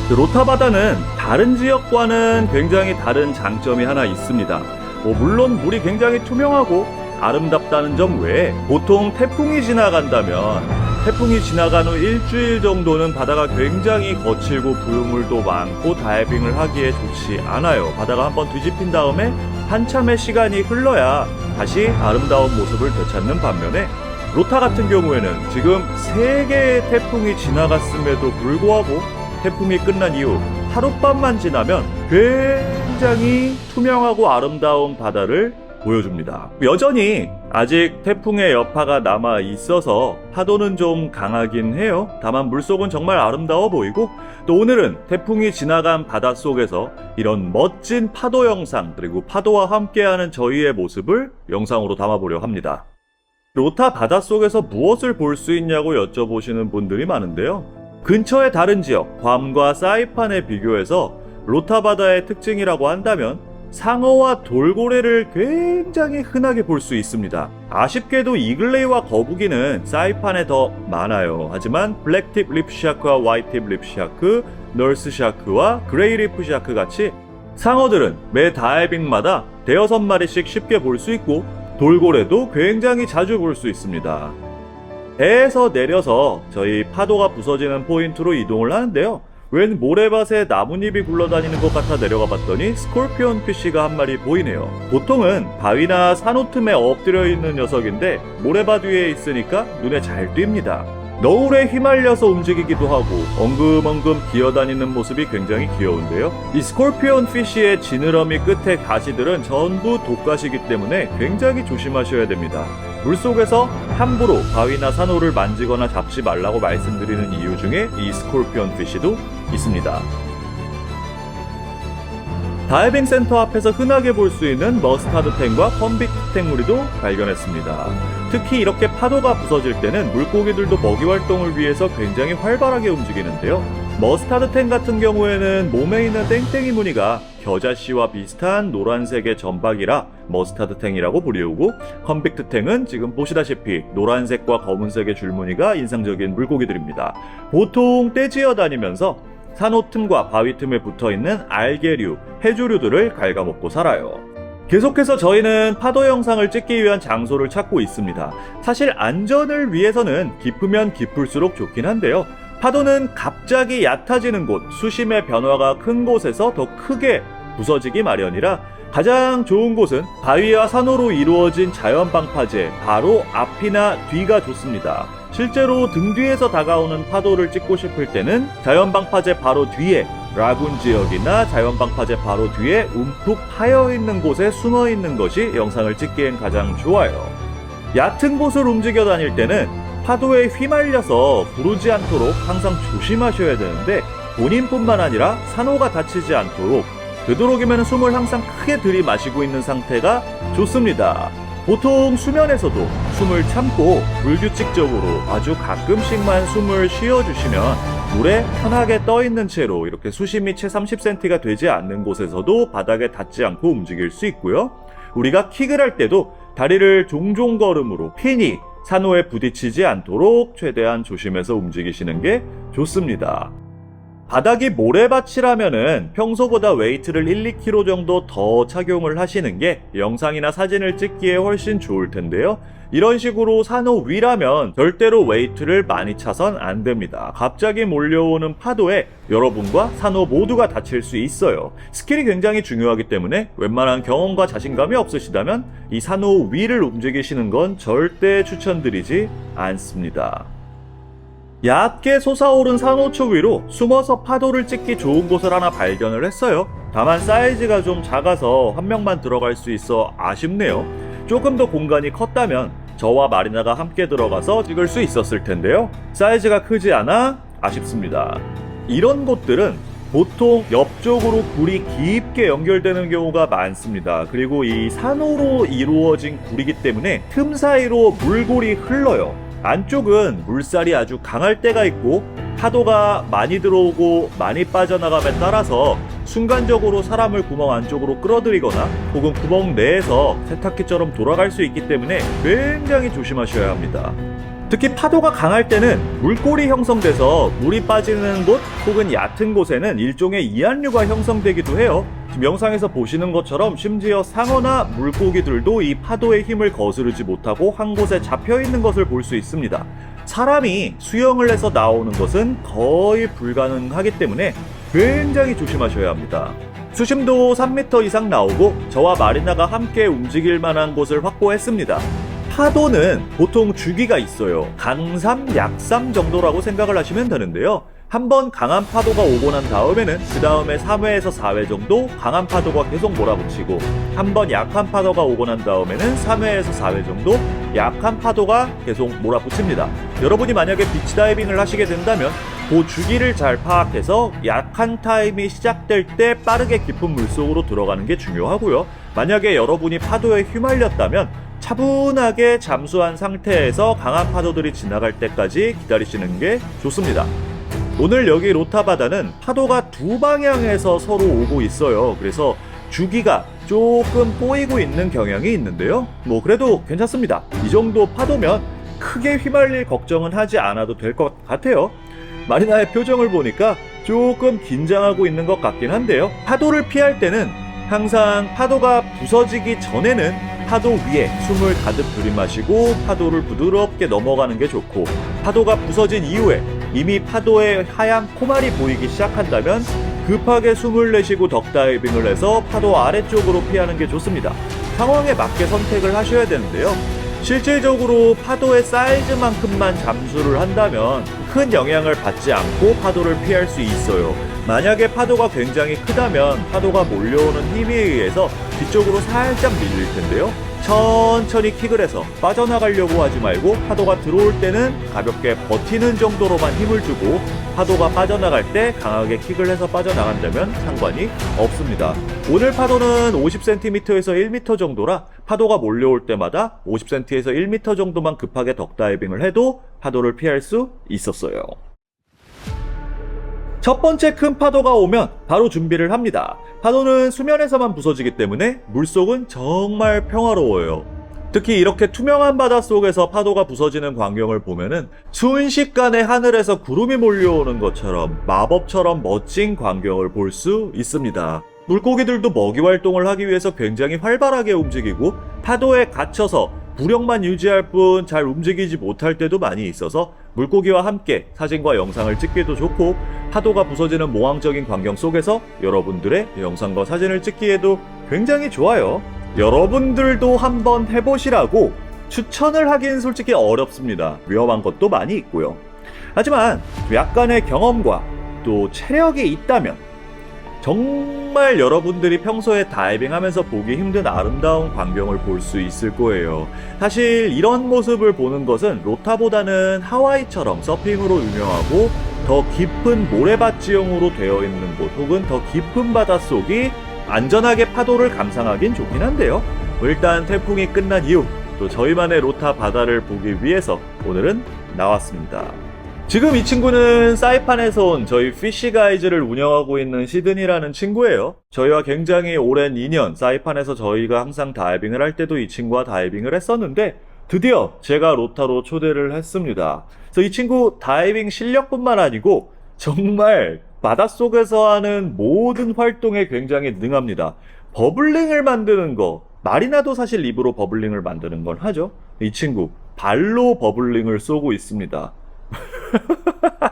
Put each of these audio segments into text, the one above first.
로타 바다는 다른 지역과는 굉장히 다른 장점이 하나 있습니다. 물론 물이 굉장히 투명하고 아름답다는 점 외에 보통 태풍이 지나간다면 태풍이 지나간 후 일주일 정도는 바다가 굉장히 거칠고 부유물도 많고 다이빙을 하기에 좋지 않아요. 바다가 한번 뒤집힌 다음에 한참의 시간이 흘러야 다시 아름다운 모습을 되찾는 반면에 로타 같은 경우에는 지금 3개의 태풍이 지나갔음에도 불구하고 태풍이 끝난 이후 하룻밤만 지나면 굉장히 투명하고 아름다운 바다를 보여줍니다. 여전히 아직 태풍의 여파가 남아 있어서 파도는 좀 강하긴 해요. 다만 물속은 정말 아름다워 보이고 또 오늘은 태풍이 지나간 바닷속에서 이런 멋진 파도 영상 그리고 파도와 함께하는 저희의 모습을 영상으로 담아보려 합니다. 로타 바닷속에서 무엇을 볼 수 있냐고 여쭤보시는 분들이 많은데요. 근처의 다른 지역, 괌과 사이판에 비교해서 로타 바다의 특징이라고 한다면 상어와 돌고래를 굉장히 흔하게 볼 수 있습니다. 아쉽게도 이글레이와 거북이는 사이판에 더 많아요. 하지만 블랙팁 립샤크와 화이트팁 립샤크, 널스샤크와 그레이 리프샤크 같이 상어들은 매 다이빙마다 대여섯 마리씩 쉽게 볼 수 있고 돌고래도 굉장히 자주 볼 수 있습니다. 배에서 내려서 저희 파도가 부서지는 포인트로 이동을 하는데요. 웬 모래밭에 나뭇잎이 굴러다니는 것 같아 내려가 봤더니 스콜피온 피쉬가 한 마리 보이네요. 보통은 바위나 산호 틈에 엎드려 있는 녀석인데 모래밭 위에 있으니까 눈에 잘 띕니다. 너울에 휘말려서 움직이기도 하고 엉금엉금 기어다니는 모습이 굉장히 귀여운데요. 이 스콜피온 피쉬의 지느러미 끝의 가시들은 전부 독가시이기 때문에 굉장히 조심하셔야 됩니다. 물속에서 함부로 바위나 산호를 만지거나 잡지 말라고 말씀드리는 이유 중에 이 스콜피온 피쉬도 있습니다. 다이빙 센터 앞에서 흔하게 볼 수 있는 머스타드 탱과 컨빅트 탱 무리도 발견했습니다. 특히 이렇게 파도가 부서질 때는 물고기들도 먹이 활동을 위해서 굉장히 활발하게 움직이는데요. 머스타드 탱 같은 경우에는 몸에 있는 땡땡이 무늬가 겨자씨와 비슷한 노란색의 점박이라 머스타드 탱이라고 불리우고, 컨빅트 탱은 지금 보시다시피 노란색과 검은색의 줄무늬가 인상적인 물고기들입니다. 보통 떼지어 다니면서 산호 틈과 바위 틈에 붙어있는 알게류, 해조류들을 갉아먹고 살아요. 계속해서 저희는 파도 영상을 찍기 위한 장소를 찾고 있습니다. 사실 안전을 위해서는 깊으면 깊을수록 좋긴 한데요. 파도는 갑자기 얕아지는 곳, 수심의 변화가 큰 곳에서 더 크게 부서지기 마련이라 가장 좋은 곳은 바위와 산호로 이루어진 자연 방파제 바로 앞이나 뒤가 좋습니다. 실제로 등 뒤에서 다가오는 파도를 찍고 싶을 때는 자연 방파제 바로 뒤에 라군 지역이나 자연 방파제 바로 뒤에 움푹 파여 있는 곳에 숨어 있는 것이 영상을 찍기엔 가장 좋아요. 얕은 곳을 움직여 다닐 때는 파도에 휘말려서 부르지 않도록 항상 조심하셔야 되는데, 본인뿐만 아니라 산호가 다치지 않도록 되도록이면 숨을 항상 크게 들이마시고 있는 상태가 좋습니다. 보통 수면에서도 숨을 참고 불규칙적으로 아주 가끔씩만 숨을 쉬어주시면 물에 편하게 떠있는 채로 이렇게 수심이 채 30cm가 되지 않는 곳에서도 바닥에 닿지 않고 움직일 수 있고요. 우리가 킥을 할 때도 다리를 종종 걸음으로 핀이 산호에 부딪히지 않도록 최대한 조심해서 움직이시는 게 좋습니다. 바닥이 모래밭이라면은 평소보다 웨이트를 1-2kg 정도 더 착용을 하시는 게 영상이나 사진을 찍기에 훨씬 좋을 텐데요. 이런 식으로 산호 위라면 절대로 웨이트를 많이 차선 안 됩니다. 갑자기 몰려오는 파도에 여러분과 산호 모두가 다칠 수 있어요. 스킬이 굉장히 중요하기 때문에 웬만한 경험과 자신감이 없으시다면 이 산호 위를 움직이시는 건 절대 추천드리지 않습니다. 얕게 솟아오른 산호초 위로 숨어서 파도를 찍기 좋은 곳을 하나 발견을 했어요. 다만 사이즈가 좀 작아서 한 명만 들어갈 수 있어 아쉽네요. 조금 더 공간이 컸다면 저와 마리나가 함께 들어가서 찍을 수 있었을 텐데요. 사이즈가 크지 않아 아쉽습니다. 이런 곳들은 보통 옆쪽으로 굴이 깊게 연결되는 경우가 많습니다. 그리고 이 산호로 이루어진 굴이기 때문에 틈 사이로 물골이 흘러요. 안쪽은 물살이 아주 강할 때가 있고 파도가 많이 들어오고 많이 빠져나감에 따라서 순간적으로 사람을 구멍 안쪽으로 끌어들이거나 혹은 구멍 내에서 세탁기처럼 돌아갈 수 있기 때문에 굉장히 조심하셔야 합니다. 특히 파도가 강할 때는 물골이 형성돼서 물이 빠지는 곳 혹은 얕은 곳에는 일종의 이한류가 형성되기도 해요. 지금 영상에서 보시는 것처럼 심지어 상어나 물고기들도 이 파도의 힘을 거스르지 못하고 한 곳에 잡혀 있는 것을 볼 수 있습니다. 사람이 수영을 해서 나오는 것은 거의 불가능하기 때문에 굉장히 조심하셔야 합니다. 수심도 3m 이상 나오고 저와 마리나가 함께 움직일 만한 곳을 확보했습니다. 파도는 보통 주기가 있어요. 강삼, 약삼 정도라고 생각을 하시면 되는데요. 한번 강한 파도가 오고 난 다음에는 그 다음에 3회에서 4회 정도 강한 파도가 계속 몰아붙이고, 한번 약한 파도가 오고 난 다음에는 3회에서 4회 정도 약한 파도가 계속 몰아붙입니다. 여러분이 만약에 비치다이빙을 하시게 된다면 그 주기를 잘 파악해서 약한 타임이 시작될 때 빠르게 깊은 물속으로 들어가는 게 중요하고요. 만약에 여러분이 파도에 휘말렸다면 차분하게 잠수한 상태에서 강한 파도들이 지나갈 때까지 기다리시는 게 좋습니다. 오늘 여기 로타 바다는 파도가 두 방향에서 서로 오고 있어요. 그래서 주기가 조금 꼬이고 있는 경향이 있는데요. 그래도 괜찮습니다. 이 정도 파도면 크게 휘말릴 걱정은 하지 않아도 될 것 같아요. 마리나의 표정을 보니까 조금 긴장하고 있는 것 같긴 한데요. 파도를 피할 때는 항상 파도가 부서지기 전에는 파도 위에 숨을 가득 들이마시고 파도를 부드럽게 넘어가는 게 좋고, 파도가 부서진 이후에 이미 파도에 하얀 코말이 보이기 시작한다면 급하게 숨을 내쉬고 덕다이빙을 해서 파도 아래쪽으로 피하는 게 좋습니다. 상황에 맞게 선택을 하셔야 되는데요. 실질적으로 파도의 사이즈만큼만 잠수를 한다면 큰 영향을 받지 않고 파도를 피할 수 있어요. 만약에 파도가 굉장히 크다면 파도가 몰려오는 힘에 의해서 뒤쪽으로 살짝 밀릴 텐데요. 천천히 킥을 해서 빠져나가려고 하지 말고 파도가 들어올 때는 가볍게 버티는 정도로만 힘을 주고, 파도가 빠져나갈 때 강하게 킥을 해서 빠져나간다면 상관이 없습니다. 오늘 파도는 50cm에서 1m 정도라 파도가 몰려올 때마다 50cm에서 1m 정도만 급하게 덕다이빙을 해도 파도를 피할 수 있었어요. 첫 번째 큰 파도가 오면 바로 준비를 합니다. 파도는 수면에서만 부서지기 때문에 물속은 정말 평화로워요. 특히 이렇게 투명한 바닷속에서 파도가 부서지는 광경을 보면은 순식간에 하늘에서 구름이 몰려오는 것처럼 마법처럼 멋진 광경을 볼 수 있습니다. 물고기들도 먹이 활동을 하기 위해서 굉장히 활발하게 움직이고, 파도에 갇혀서 부력만 유지할 뿐 잘 움직이지 못할 때도 많이 있어서 물고기와 함께 사진과 영상을 찍기도 좋고, 파도가 부서지는 몽환적인 광경 속에서 여러분들의 영상과 사진을 찍기에도 굉장히 좋아요. 여러분들도 한번 해보시라고 추천을 하긴 솔직히 어렵습니다. 위험한 것도 많이 있고요. 하지만 약간의 경험과 또 체력이 있다면 정말 여러분들이 평소에 다이빙하면서 보기 힘든 아름다운 광경을 볼 수 있을 거예요. 사실 이런 모습을 보는 것은 로타보다는 하와이처럼 서핑으로 유명하고 더 깊은 모래밭 지형으로 되어 있는 곳 혹은 더 깊은 바닷속이 안전하게 파도를 감상하긴 좋긴 한데요. 일단 태풍이 끝난 이후 또 저희만의 로타 바다를 보기 위해서 오늘은 나왔습니다. 지금 이 친구는 사이판에서 온 저희 피쉬가이즈를 운영하고 있는 시드니라는 친구예요. 저희와 굉장히 오랜 인연, 사이판에서 저희가 항상 다이빙을 할 때도 이 친구와 다이빙을 했었는데 드디어 제가 로타로 초대를 했습니다. 그래서 이 친구 다이빙 실력뿐만 아니고 정말 바닷속에서 하는 모든 활동에 굉장히 능합니다. 버블링을 만드는 거, 마리나도 사실 입으로 버블링을 만드는 걸 하죠. 이 친구 발로 버블링을 쏘고 있습니다.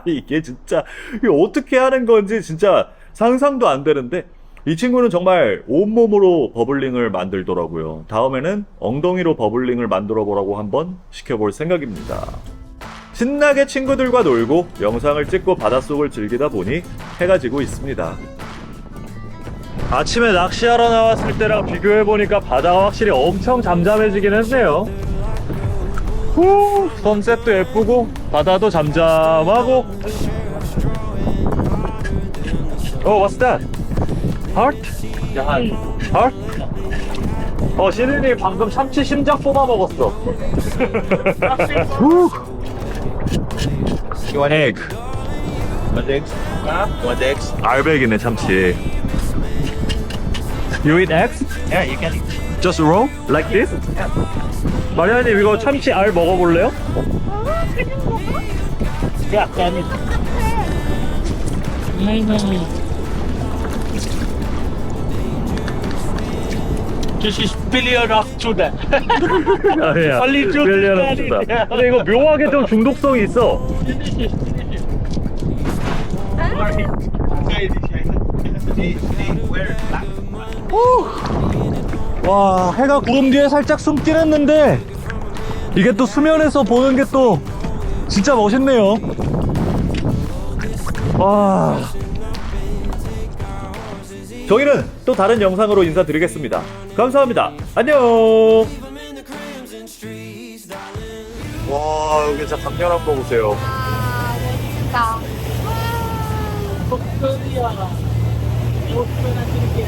이게 진짜 이게 어떻게 하는 건지 진짜 상상도 안 되는데, 이 친구는 정말 온몸으로 버블링을 만들더라고요. 다음에는 엉덩이로 버블링을 만들어 보라고 한번 시켜볼 생각입니다. 신나게 친구들과 놀고 영상을 찍고 바닷속을 즐기다 보니 해가 지고 있습니다. 아침에 낚시하러 나왔을 때랑 비교해보니까 바다가 확실히 엄청 잠잠해지긴 했네요. 후, 선셋도 예쁘고 바다도 잠잠하고. What's that? Heart? Heart? 시드니 방금 참치 심장 뽑아 먹었어. You want egg? What eggs? What eggs? 알백이네 참치. You eat eggs? Yeah, you can eat. Just raw? Like this? 마리아님 이거 참치 알 먹어볼래요? Yeah, can it? This is billion of Judah. 아니야. Only two 멜리아는 people 없다. eat. 근데 이거 묘하게 좀 중독성이 있어. Finish it, finish it. 와, 해가 구름 뒤에 살짝 숨긴 했는데 이게 또 수면에서 보는 게 또 진짜 멋있네요. 와. 저희는 또 다른 영상으로 인사드리겠습니다. 감사합니다. 안녕. 와, 여기 진짜 강렬한 거 보세요. 멋있다. Victoria. Most of the